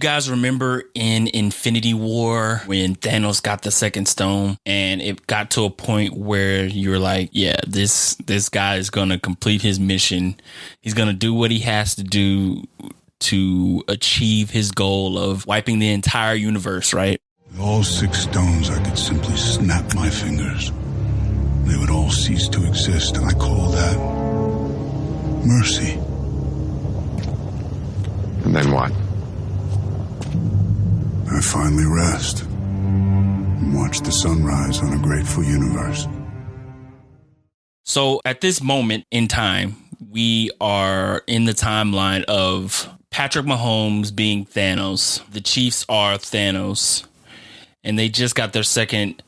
guys remember in Infinity War when Thanos got the second stone and it got to a point where you're like, yeah, this guy is going to complete his mission. He's going to do what he has to do to achieve his goal of wiping the entire universe, right? With all 6 stones, I could simply snap my fingers. They would all cease to exist. I call that mercy. And then what? I finally rest and watch the sunrise on a grateful universe. So at this moment in time, we are in the timeline of Patrick Mahomes being Thanos. The Chiefs are Thanos, and they just got their second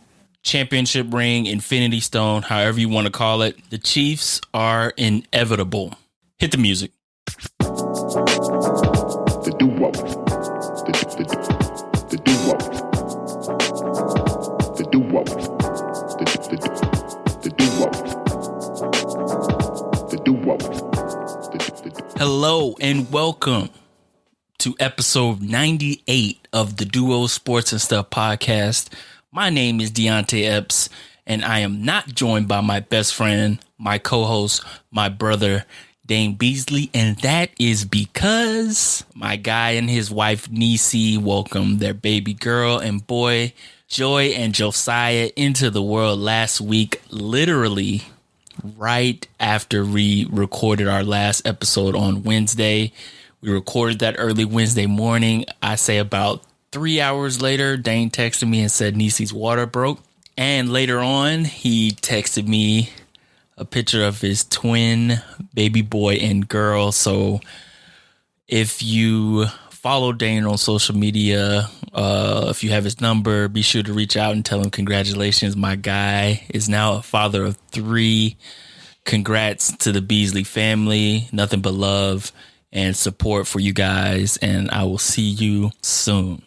championship ring, Infinity Stone, however you want to call it. The Chiefs are inevitable. Hit the music. The doo-wop. The doo-wop. The doo-wop. The doo-wop. The doo-wop. Hello and welcome to episode 98 of the Duo Sports and Stuff podcast. My name is Deonte Epps, and I am not joined by my best friend, my co-host, my brother, Dane Beasley, and that is because my guy and his wife, Nisi, welcomed their baby girl and boy, Joy and Josiah, into the world last week, literally right after we recorded our last episode on Wednesday. We recorded that early Wednesday morning. I say about 3 hours later, Dane texted me and said Nisi's water broke. And later on, he texted me a picture of his twin baby boy and girl. So if you follow Dane on social media, if you have his number, be sure to reach out and tell him congratulations. My guy is now a father of 3. Congrats to the Beasley family. Nothing but love and support for you guys. And I will see you soon.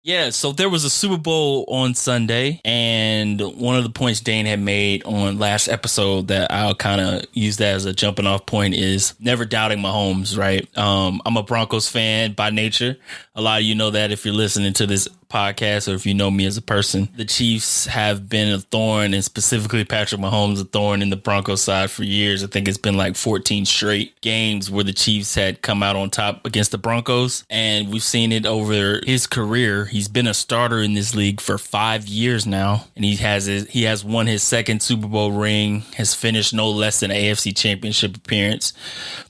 Yeah, so there was a Super Bowl on Sunday, and one of the points Dane had made on last episode that I'll kind of use that as a jumping off point is never doubting Mahomes, right? I'm a Broncos fan by nature. A lot of you know that if you're listening to this podcast or if you know me as a person. The Chiefs have been a thorn, and specifically Patrick Mahomes, a thorn in the Broncos side for years. I think it's been like 14 straight games where the Chiefs had come out on top against the Broncos, and we've seen it over his career. He's been a starter in this league for 5 years now, and he has won his second Super Bowl ring, has finished no less than an AFC Championship appearance,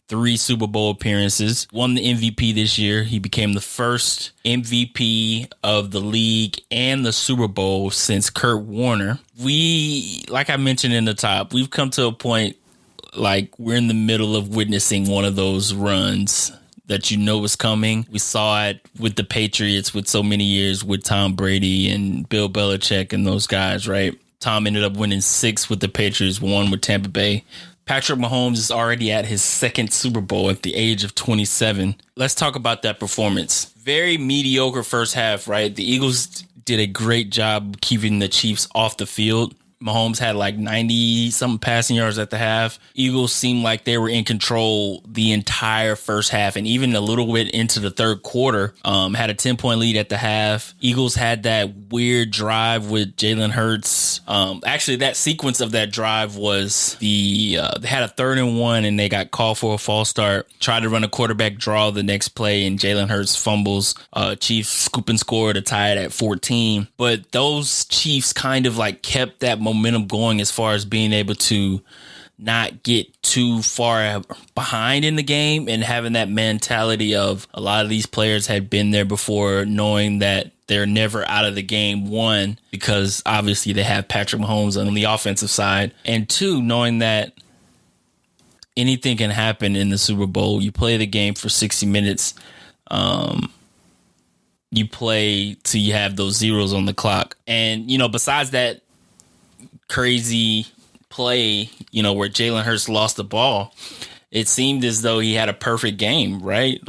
3 Super Bowl appearances, won the MVP this year. He became the first MVP of the league and the Super Bowl since Kurt Warner. Like I mentioned in the top, we've come to a point like we're in the middle of witnessing one of those runs that you know is coming. We saw it with the Patriots with so many years with Tom Brady and Bill Belichick and those guys, right? Tom ended up winning 6 with the Patriots, 1 with Tampa Bay. Patrick Mahomes is already at his second Super Bowl at the age of 27. Let's talk about that performance. Very mediocre first half, right? The Eagles did a great job keeping the Chiefs off the field. Mahomes had like 90-something passing yards at the half. Eagles seemed like they were in control the entire first half and even a little bit into the third quarter. Had a 10-point lead at the half. Eagles had that weird drive with Jalen Hurts. Actually, that sequence of that drive was they had a 3rd and 1 and they got called for a false start. Tried to run a quarterback draw the next play and Jalen Hurts fumbles. Chiefs scoop and score to tie it at 14. But those Chiefs kind of like kept that momentum going as far as being able to not get too far behind in the game and having that mentality of a lot of these players had been there before, knowing that they're never out of the game. 1, because obviously they have Patrick Mahomes on the offensive side, and 2, knowing that anything can happen in the Super Bowl. You play the game for 60 minutes. You play till you have those zeros on the clock. And, besides that crazy play, where Jalen Hurts lost the ball, it seemed as though he had a perfect game, right?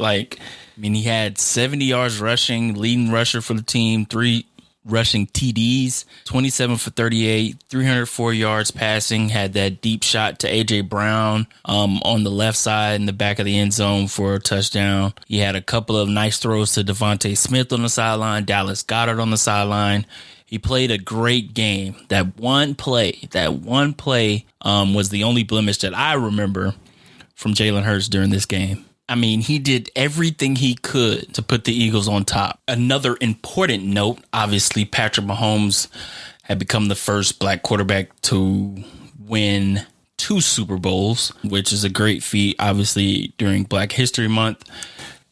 He had 70 yards rushing, leading rusher for the team, 3 rushing TDs, 27 for 38, 304 yards passing, had that deep shot to A.J. Brown on the left side in the back of the end zone for a touchdown. He had a couple of nice throws to Devontae Smith on the sideline, Dallas Goedert on the sideline. He played a great game. That one play was the only blemish that I remember from Jalen Hurts during this game. I mean, he did everything he could to put the Eagles on top. Another important note, obviously, Patrick Mahomes had become the first black quarterback to win 2 Super Bowls, which is a great feat, obviously, during Black History Month.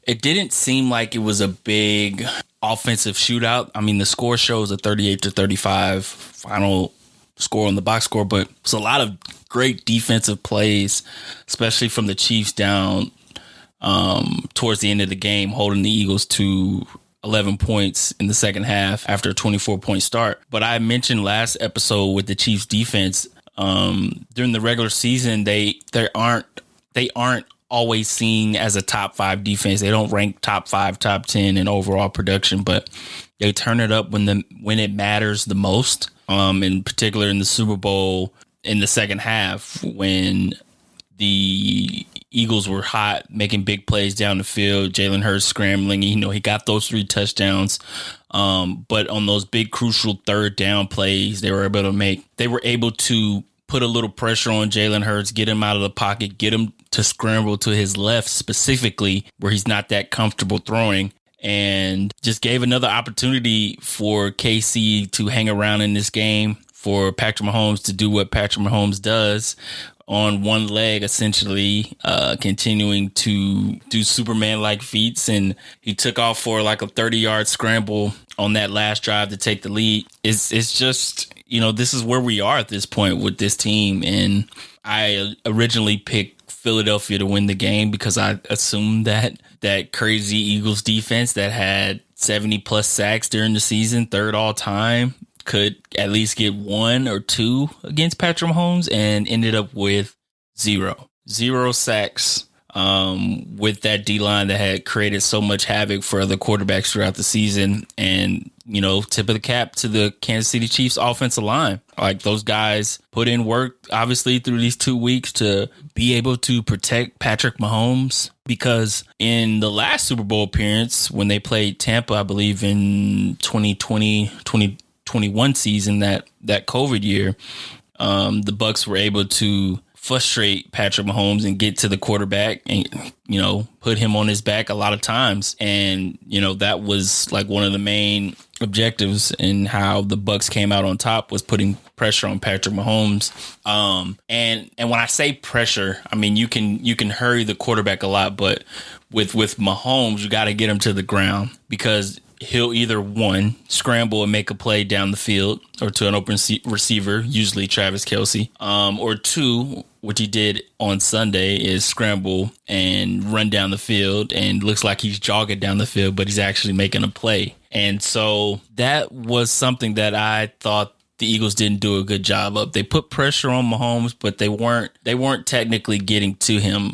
It didn't seem like it was a big offensive shootout. I mean, the score shows a 38-35 final score on the box score, but it was a lot of great defensive plays, especially from the Chiefs down towards the end of the game, holding the Eagles to 11 points in the second half after a 24-point start. But I mentioned last episode with the Chiefs defense, during the regular season, they aren't always seen as a top 5 defense. They don't rank top 5, top 10 in overall production, but they turn it up when it matters the most. In particular in the Super Bowl in the second half, when the Eagles were hot, making big plays down the field, Jalen Hurts scrambling. He got those 3 touchdowns. But on those big crucial third down plays, they were able to put a little pressure on Jalen Hurts, get him out of the pocket, get him to scramble to his left specifically where he's not that comfortable throwing, and just gave another opportunity for KC to hang around in this game, for Patrick Mahomes to do what Patrick Mahomes does on one leg, essentially, continuing to do Superman-like feats. And he took off for like a 30-yard scramble on that last drive to take the lead. It's just, this is where we are at this point with this team. And I originally picked Philadelphia to win the game because I assumed that crazy Eagles defense that had 70+ sacks during the season, third all time, could at least get 1 or 2 against Patrick Mahomes, and ended up with 0 sacks with that D-line that had created so much havoc for other quarterbacks throughout the season. And, tip of the cap to the Kansas City Chiefs offensive line. Like, those guys put in work, obviously, through these 2 weeks to be able to protect Patrick Mahomes, because in the last Super Bowl appearance, when they played Tampa, I believe in 2021 season, that COVID year, the Bucs were able to frustrate Patrick Mahomes and get to the quarterback and, put him on his back a lot of times. And, that was like one of the main objectives in how the Bucs came out on top, was putting pressure on Patrick Mahomes. And when I say pressure, I mean, you can hurry the quarterback a lot, but with Mahomes, you got to get him to the ground, because he'll either, one, scramble and make a play down the field or to an open receiver, usually Travis Kelce, or 2, which he did on Sunday, is scramble and run down the field and looks like he's jogging down the field, but he's actually making a play. And so that was something that I thought the Eagles didn't do a good job of. They put pressure on Mahomes, but they weren't technically getting to him.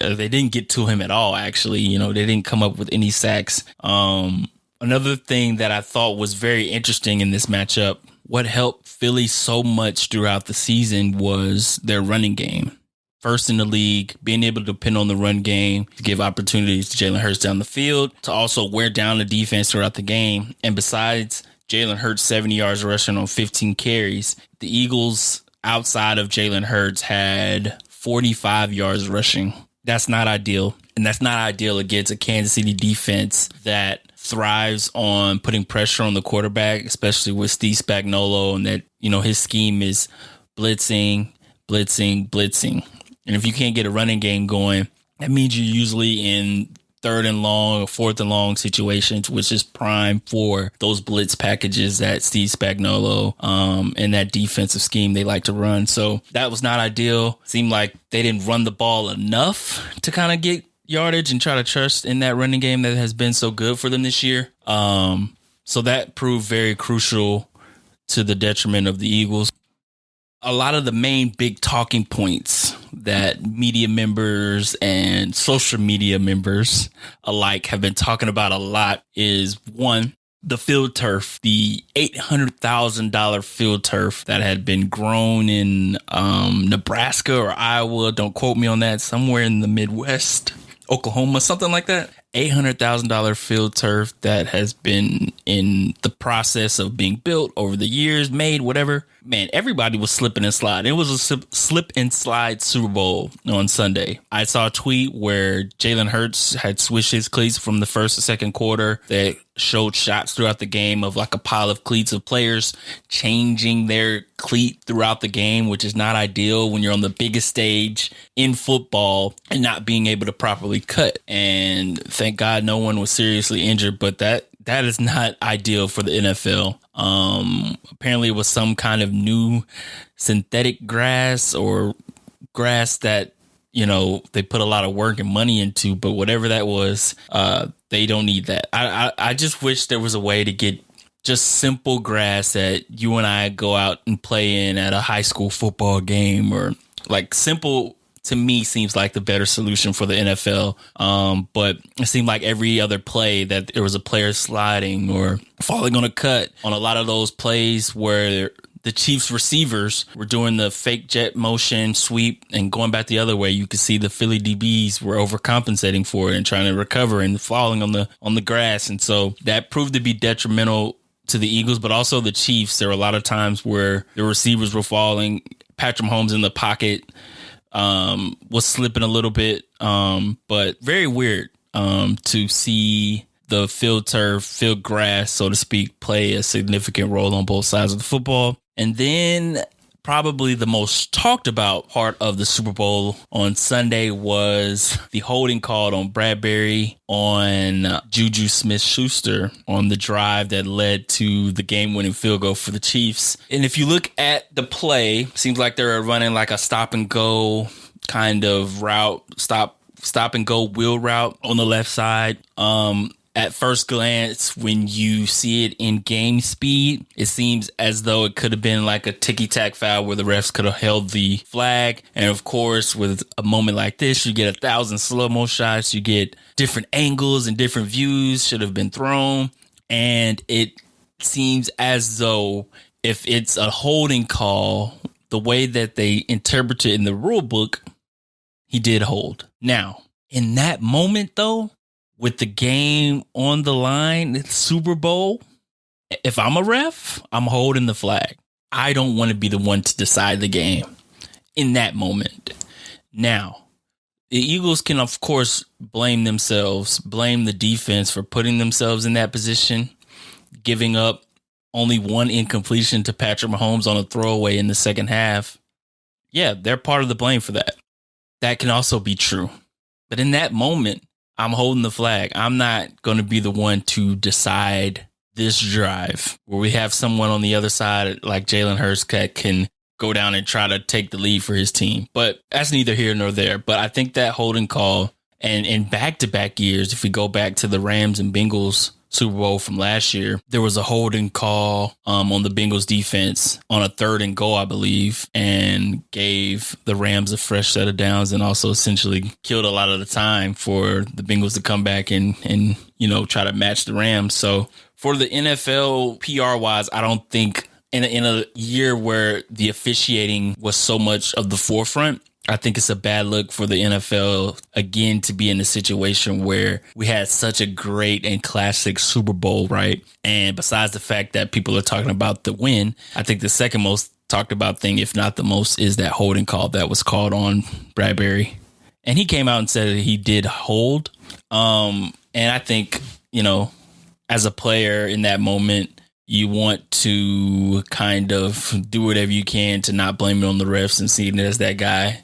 They didn't get to him at all, actually. They didn't come up with any sacks. Another thing that I thought was very interesting in this matchup, what helped Philly so much throughout the season, was their running game. First in the league, being able to depend on the run game to give opportunities to Jalen Hurts down the field, to also wear down the defense throughout the game. And besides Jalen Hurts 70 yards rushing on 15 carries, the Eagles, outside of Jalen Hurts, had 45 yards rushing. That's not ideal. And that's not ideal against a Kansas City defense that thrives on putting pressure on the quarterback, especially with Steve Spagnuolo, and that, his scheme is blitzing. And if you can't get a running game going, that means you're usually in 3rd and long or 4th and long situations, which is prime for those blitz packages that Steve Spagnuolo and that defensive scheme they like to run. So that was not ideal. Seemed like they didn't run the ball enough to kind of get yardage and try to trust in that running game that has been so good for them this year. So that proved very crucial to the detriment of the Eagles. A lot of the main big talking points that media members and social media members alike have been talking about a lot is, one, the field turf, the $800,000 field turf that had been grown in Nebraska or Iowa. Don't quote me on that. Somewhere in the Midwest, Oklahoma, something like that. $800,000 field turf that has been in the process of being built over the years, made, whatever. Man, everybody was slipping and sliding. It was a slip and slide Super Bowl on Sunday. I saw a tweet where Jalen Hurts had switched his cleats from the first to second quarter that showed shots throughout the game of like a pile of cleats of players changing their cleat throughout the game, which is not ideal when you're on the biggest stage in football and not being able to properly cut. And thank God no one was seriously injured, but that is not ideal for the NFL. Apparently it was some kind of new synthetic grass or grass that, they put a lot of work and money into, but whatever that was, they don't need that. I just wish there was a way to get just simple grass that you and I go out and play in at a high school football game, or like simple. To me, seems like the better solution for the NFL. But it seemed like every other play that there was a player sliding or falling on a cut on a lot of those plays where the Chiefs receivers were doing the fake jet motion sweep and going back the other way. You could see the Philly DBs were overcompensating for it and trying to recover and falling on the grass. And so that proved to be detrimental to the Eagles, but also the Chiefs. There were a lot of times where the receivers were falling. Patrick Mahomes in the pocket was slipping a little bit, but very weird to see the field grass, so to speak, play a significant role on both sides of the football. And then probably the most talked about part of the Super Bowl on Sunday was the holding call on Bradbury on Juju Smith-Schuster on the drive that led to the game-winning field goal for the Chiefs. And if you look at the play, seems like they're running like a stop-and-go kind of route, stop-and-go wheel route on the left side. At first glance, when you see it in game speed, it seems as though it could have been like a ticky-tack foul where the refs could have held the flag. And of course, with a moment like this, you get 1,000 slow-mo shots. You get different angles and different views should have been thrown. And it seems as though if it's a holding call, the way that they interpret it in the rule book, he did hold. Now, in that moment, though, with the game on the line, it's Super Bowl, if I'm a ref, I'm holding the flag. I don't want to be the one to decide the game in that moment. Now, the Eagles can, of course, blame themselves, blame the defense for putting themselves in that position, giving up only one incompletion to Patrick Mahomes on a throwaway in the second half. Yeah, they're part of the blame for that. That can also be true. But in that moment, I'm holding the flag. I'm not going to be the one to decide this drive where we have someone on the other side like Jalen Hurts that can go down and try to take the lead for his team. But that's neither here nor there. But I think that holding call, and in back-to-back years, if we go back to the Rams and Bengals Super Bowl from last year, there was a holding call on the Bengals defense on a 3rd and goal, I believe, and gave the Rams a fresh set of downs and also essentially killed a lot of the time for the Bengals to come back and try to match the Rams. So for the NFL PR wise, I don't think in a year where the officiating was so much of the forefront, I think it's a bad look for the NFL, again, to be in a situation where we had such a great and classic Super Bowl, right? And besides the fact that people are talking about the win, I think the second most talked about thing, if not the most, is that holding call that was called on Bradbury. And he came out and said that he did hold. And I think, as a player in that moment, you want to kind of do whatever you can to not blame it on the refs and see it as that guy.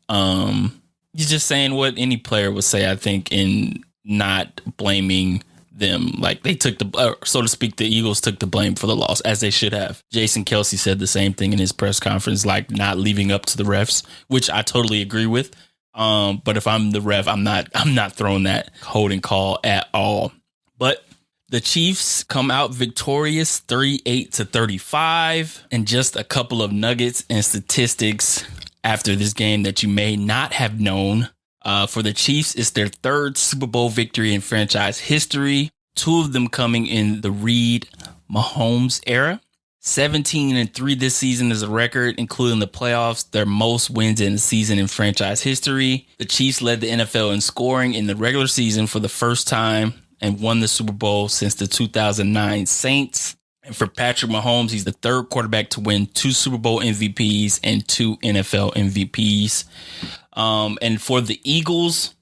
You're just saying what any player would say, I think, in not blaming them. Like they took so to speak, the Eagles took the blame for the loss, as they should have. Jason Kelce said the same thing in his press conference, like not leaving up to the refs, which I totally agree with. But if I'm the ref, I'm not throwing that holding call at all. But the Chiefs come out victorious 38-35, and just a couple of nuggets and statistics after this game that you may not have known. For the Chiefs, it's their 3rd Super Bowl victory in franchise history. 2 of them coming in the Reed Mahomes era. 17-3 this season is a record, including the playoffs, their most wins in a season in franchise history. The Chiefs led the NFL in scoring in the regular season for the first time and won the Super Bowl since the 2009 Saints. And for Patrick Mahomes, he's the 3rd quarterback to win 2 Super Bowl MVPs and 2 NFL MVPs. And for the Eagles,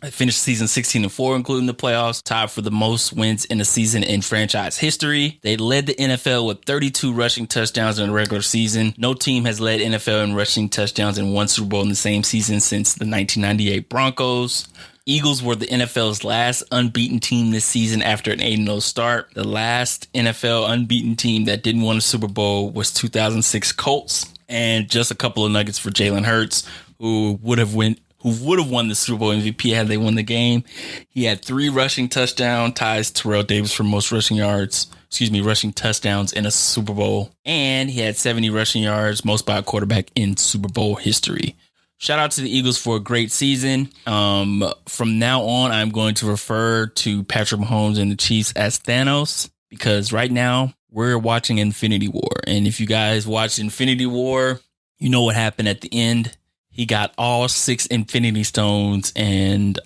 they finished season 16-4, including the playoffs, tied for the most wins in a season in franchise history. They led the NFL with 32 rushing touchdowns in the regular season. No team has led NFL in rushing touchdowns in one Super Bowl in the same season since the 1998 Broncos. Eagles were the NFL's last unbeaten team this season after an 8-0 start. The last NFL unbeaten team that didn't win a Super Bowl was 2006 Colts. And just a couple of nuggets for Jalen Hurts, who would have won the Super Bowl MVP had they won the game. He had 3 rushing touchdowns, ties Terrell Davis for most rushing touchdowns in a Super Bowl. And he had 70 rushing yards, most by a quarterback in Super Bowl history. Shout out to the Eagles for a great season. From now on, I'm going to refer to Patrick Mahomes and the Chiefs as Thanos, because right now we're watching Infinity War. And if you guys watched Infinity War, you know what happened at the end. He got all 6 Infinity Stones and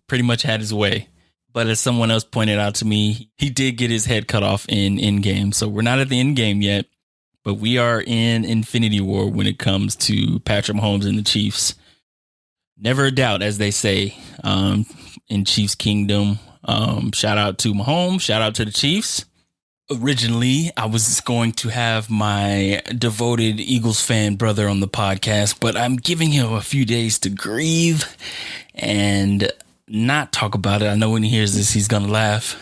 pretty much had his way. But as someone else pointed out to me, he did get his head cut off in Endgame. So we're not at the Endgame yet, but we are in Infinity War when it comes to Patrick Mahomes and the Chiefs. Never a doubt, as they say, in Chiefs Kingdom. Shout out to Mahomes. Shout out to the Chiefs. Originally, I was going to have my devoted Eagles fan brother on the podcast, but I'm giving him a few days to grieve and not talk about it. I know when he hears this, he's going to laugh.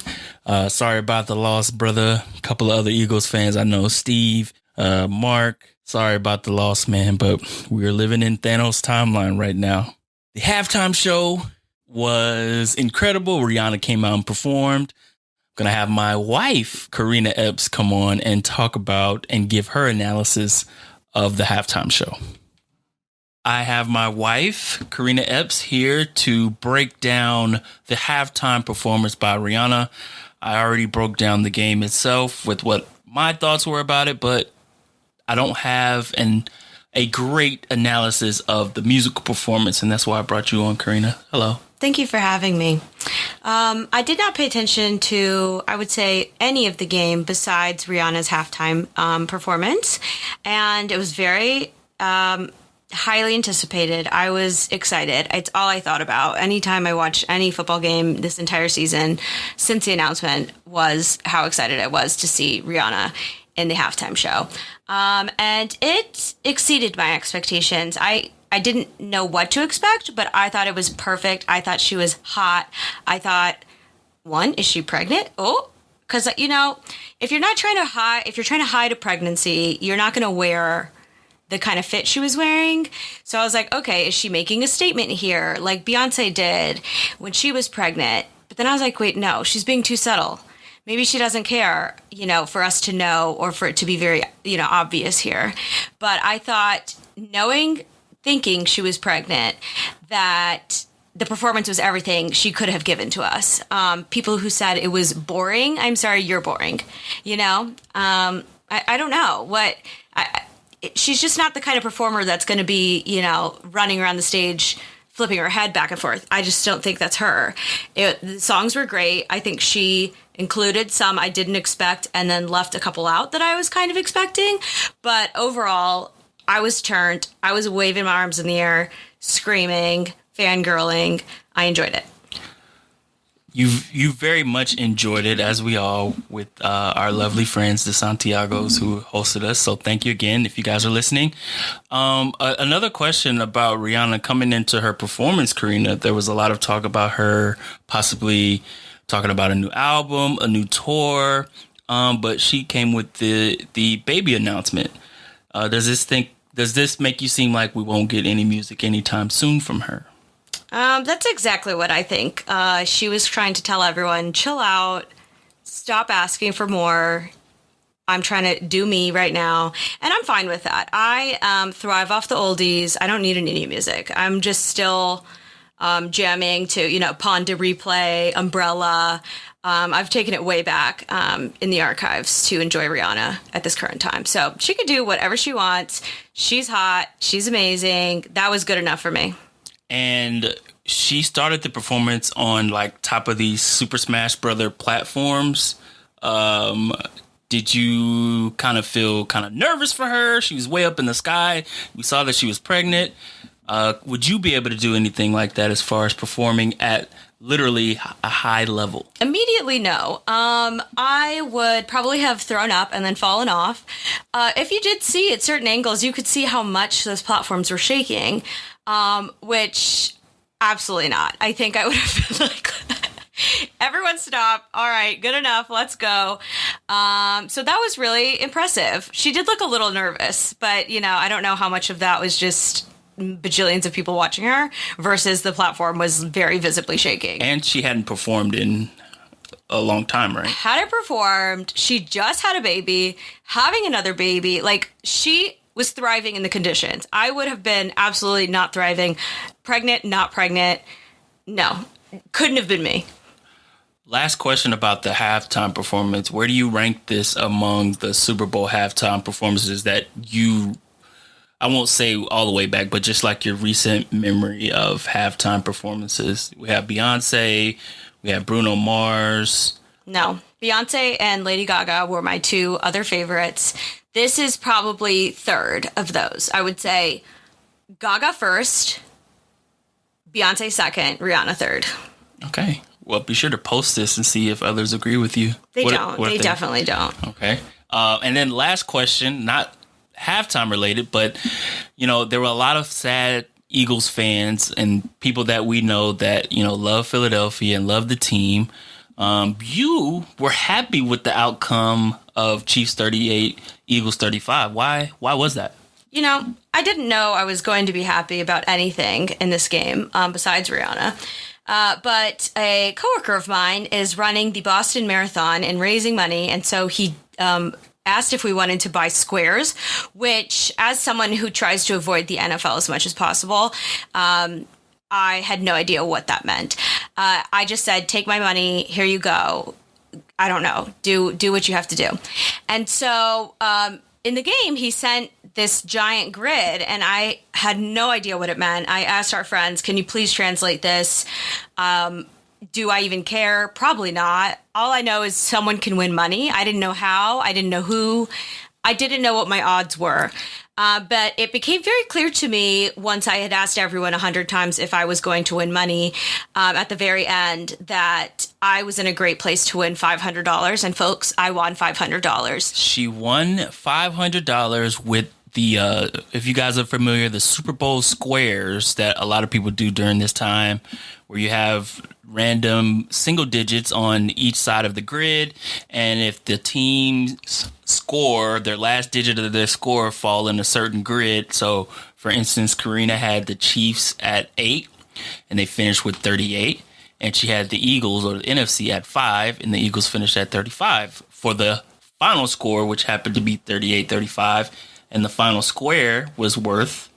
Sorry about the loss, brother. A couple of other Eagles fans I know, Steve, Mark. Sorry about the loss, man, but we're living in Thanos' timeline right now. The halftime show was incredible. Rihanna came out and performed. Going to have my wife, Carina Epps, come on and talk about and give her analysis of the halftime show. I have my wife, Carina Epps, here to break down the halftime performance by Rihanna. I already broke down the game itself with what my thoughts were about it, but I don't have a great analysis of the musical performance, and that's why I brought you on, Carina. Hello. Thank you for having me. I did not pay attention to, I would say, any of the game besides Rihanna's halftime performance. And it was very highly anticipated. I was excited. It's all I thought about. Anytime I watched any football game this entire season since the announcement was how excited I was to see Rihanna in the halftime show. And it exceeded my expectations. I didn't know what to expect, but I thought it was perfect. I thought she was hot. I thought, one, is she pregnant? Oh, because, if you're trying to hide a pregnancy, you're not going to wear the kind of fit she was wearing. So I was like, okay, is she making a statement here like Beyonce did when she was pregnant? But then I was like, wait, no, she's being too subtle. Maybe she doesn't care, for us to know or for it to be very, obvious here. But I thought thinking she was pregnant, that the performance was everything she could have given to us. People who said it was boring, I'm sorry, you're boring. I don't know she's just not the kind of performer that's going to be, running around the stage, flipping her head back and forth. I just don't think that's her. The songs were great. I think she included some I didn't expect and then left a couple out that I was kind of expecting. But overall, I was turned. I was waving my arms in the air, screaming, fangirling. I enjoyed it. You very much enjoyed it, as we all, with our lovely friends, the Santiagos, who hosted us. So thank you again if you guys are listening. Another question about Rihanna coming into her performance, Carina. There was a lot of talk about her possibly talking about a new album, a new tour, but she came with the baby announcement. Does this make you seem like we won't get any music anytime soon from her? That's exactly what I think. She was trying to tell everyone, chill out, stop asking for more. I'm trying to do me right now. And I'm fine with that. I thrive off the oldies. I don't need any new music. I'm just still jamming to, Pond de Replay, Umbrella. I've taken it way back in the archives to enjoy Rihanna at this current time. So she could do whatever she wants. She's hot. She's amazing. That was good enough for me. And she started the performance on like top of these Super Smash Brother platforms. Did you kind of feel kind of nervous for her? She was way up in the sky. We saw that she was pregnant. Would you be able to do anything like that as far as performing at literally a high level? Immediately, no. I would probably have thrown up and then fallen off. If you did see at certain angles, you could see how much those platforms were shaking, which absolutely not. I think I would have been like... Everyone stop. All right, good enough. Let's go. So that was really impressive. She did look a little nervous, but, I don't know how much of that was just bajillions of people watching her versus the platform was very visibly shaking. And she hadn't performed in a long time, right? Hadn't performed. She just had a baby, having another baby. Like, she was thriving in the conditions. I would have been absolutely not thriving. Pregnant, not pregnant. No, couldn't have been me. Last question about the halftime performance. Where do you rank this among the Super Bowl halftime performances that I won't say all the way back, but just like your recent memory of halftime performances? We have Beyonce, we have Bruno Mars. No, Beyonce and Lady Gaga were my two other favorites. This is probably third of those. I would say Gaga first, Beyonce second, Rihanna third. Okay. Well, be sure to post this and see if others agree with you. They don't. They definitely don't. Okay. And then last question, not halftime related, but, there were a lot of sad Eagles fans and people that we know that, love Philadelphia and love the team. You were happy with the outcome of Chiefs 38, Eagles 35. Why was that? I didn't know I was going to be happy about anything in this game besides Rihanna. But a coworker of mine is running the Boston Marathon and raising money. And so he asked if we wanted to buy squares, which, as someone who tries to avoid the NFL as much as possible, I had no idea what that meant. I just said, take my money. Here you go. I don't know. Do what you have to do. And so in the game, he sent this giant grid, and I had no idea what it meant. I asked our friends, can you please translate this? Do I even care? Probably not. All I know is someone can win money. I didn't know how. I didn't know who. I didn't know what my odds were. But it became very clear to me once I had asked everyone 100 times if I was going to win money at the very end that I was in a great place to win $500. And folks, I won $500. She won $500 with the, if you guys are familiar, the Super Bowl squares that a lot of people do during this time, where you have random single digits on each side of the grid. And if the teams score, their last digit of their score fall in a certain grid. So, for instance, Carina had the Chiefs at 8, and they finished with 38. And she had the Eagles, or the NFC, at 5, and the Eagles finished at 35 for the final score, which happened to be 38-35. And the final square was worth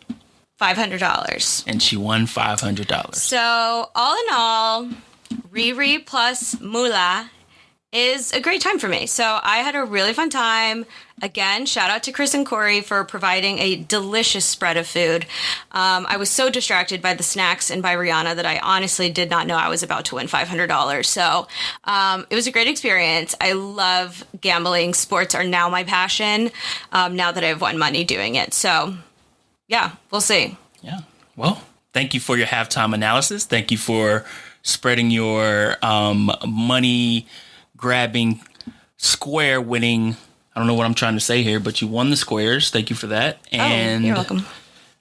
$500. And she won $500. So, all in all, Riri plus Moolah is a great time for me. So, I had a really fun time. Again, shout out to Chris and Corey for providing a delicious spread of food. I was so distracted by the snacks and by Rihanna that I honestly did not know I was about to win $500. So it was a great experience. I love gambling. Sports are now my passion now that I've won money doing it. So, yeah, we'll see. Yeah. Well, thank you for your halftime analysis. Thank you for spreading your money grabbing, square winning. I don't know what I'm trying to say here, but you won the squares. Thank you for that. And you're welcome.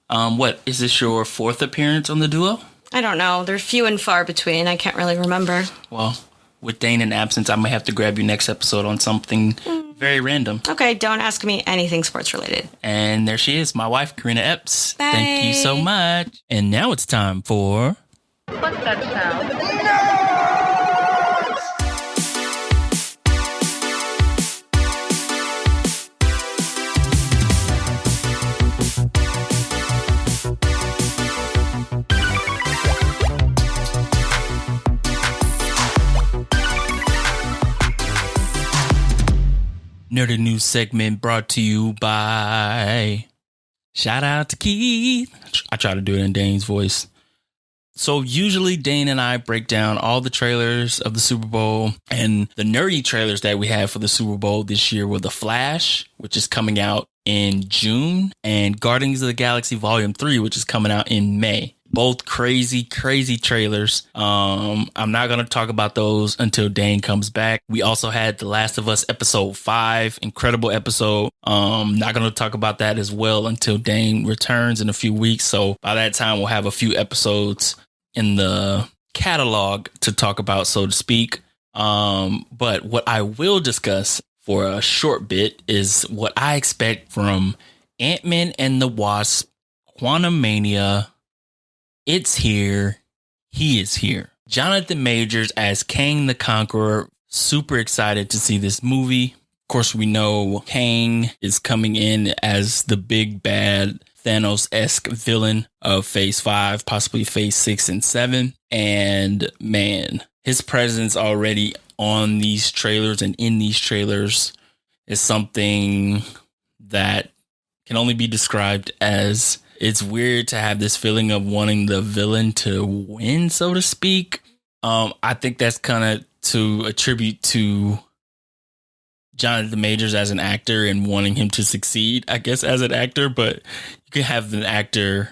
What is this, your fourth appearance on the duo? I don't know. They're few and far between. I can't really remember. Well, with Dane in absence, I might have to grab you next episode on something very random. Okay, don't ask me anything sports related. And there she is, my wife, Carina Epps. Bye. Thank you so much. And now it's time for... What's that sound? Nerdy News segment brought to you by... Shout out to Keith. I try to do it in Dane's voice. So usually Dane and I break down all the trailers of the Super Bowl, and the nerdy trailers that we had for the Super Bowl this year were The Flash, which is coming out in June, and Guardians of the Galaxy Volume 3, which is coming out in May. Both crazy trailers. I'm not going to talk about those until Dane comes back. We also had The Last of Us Episode 5, incredible episode. Not going to talk about that as well until Dane returns in a few weeks. So by that time, we'll have a few episodes in the catalog to talk about, so to speak. But what I will discuss for a short bit is what I expect from Ant-Man and the Wasp, Quantumania. It's here. He is here. Jonathan Majors as Kang the Conqueror. Super excited to see this movie. Of course, we know Kang is coming in as the big bad Thanos-esque villain of Phase 5, possibly Phase 6 and 7. And man, his presence already on these trailers and in these trailers is something that can only be described as... It's weird to have this feeling of wanting the villain to win, so to speak. I think that's kind of to attribute to Jonathan Majors as an actor and wanting him to succeed, I guess, as an actor. But you can have an actor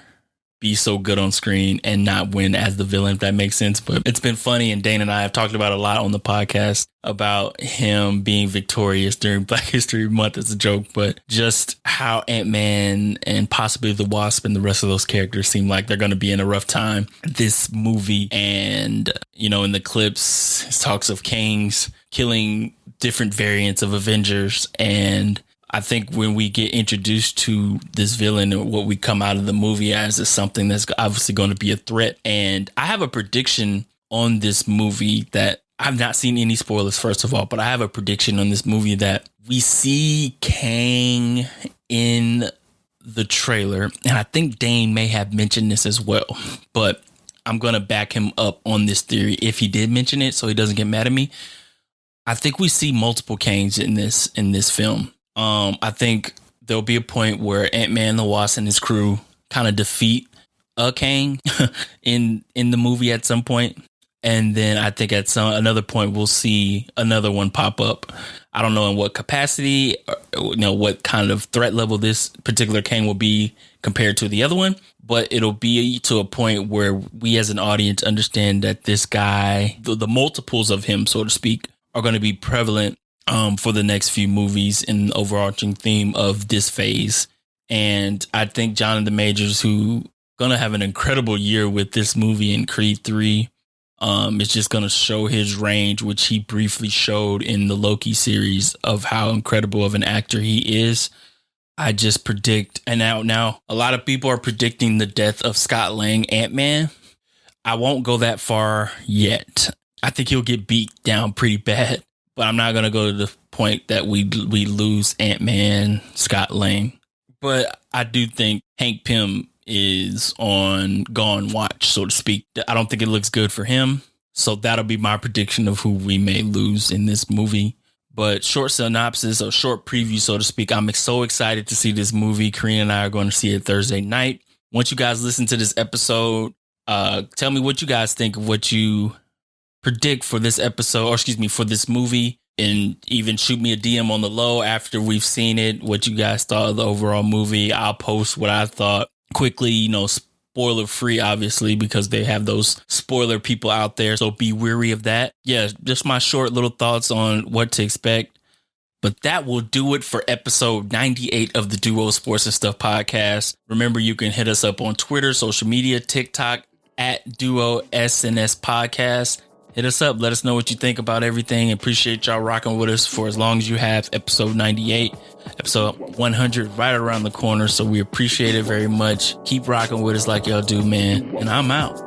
be so good on screen and not win as the villain, if that makes sense. But it's been funny, and Dane and I have talked about a lot on the podcast about him being victorious during Black History Month as a joke, but just how Ant-Man and possibly the Wasp and the rest of those characters seem like they're going to be in a rough time this movie. And, you know, in the clips, it talks of Kangs killing different variants of Avengers, and I think when we get introduced to this villain and what we come out of the movie as is something that's obviously going to be a threat. And I have a prediction on this movie that I've not seen any spoilers, first of all, but I have a prediction on this movie that we see Kang in the trailer. And I think Dane may have mentioned this as well, but I'm going to back him up on this theory if he did mention it so he doesn't get mad at me. I think we see multiple Kangs in this film. I think there'll be a point where Ant-Man and the Wasp and his crew kind of defeat a Kang in the movie at some point. And then I think at another point, we'll see another one pop up. I don't know in what capacity, or, you know, what kind of threat level this particular Kang will be compared to the other one. But it'll be to a point where we as an audience understand that this guy, the multiples of him, so to speak, are going to be prevalent for the next few movies in the overarching theme of this phase. And I think Jonathan Majors, who going to have an incredible year with this movie in Creed 3, is just going to show his range, which he briefly showed in the Loki series of how incredible of an actor he is. I just predict, and now a lot of people are predicting the death of Scott Lang, Ant-Man. I won't go that far yet. I think he'll get beat down pretty bad. But I'm not going to go to the point that we lose Ant-Man, Scott Lang. But I do think Hank Pym is on gone watch, so to speak. I don't think it looks good for him. So that'll be my prediction of who we may lose in this movie. But short synopsis or short preview, so to speak. I'm so excited to see this movie. Carina and I are going to see it Thursday night. Once you guys listen to this episode, tell me what you guys think of what you predict for this episode, or excuse me, for this movie, and even shoot me a DM on the low after we've seen it, what you guys thought of the overall movie. I'll post what I thought quickly, you know, spoiler free, obviously, because they have those spoiler people out there. So be wary of that. Yeah, just my short little thoughts on what to expect. But that will do it for episode 98 of the Duo Sports and Stuff podcast. Remember, you can hit us up on Twitter, social media, TikTok at duosnspodcast. Hit us up. Let us know what you think about everything. Appreciate y'all rocking with us for as long as you have. Episode 98, episode 100 right around the corner. So we appreciate it very much. Keep rocking with us like y'all do, man. And I'm out.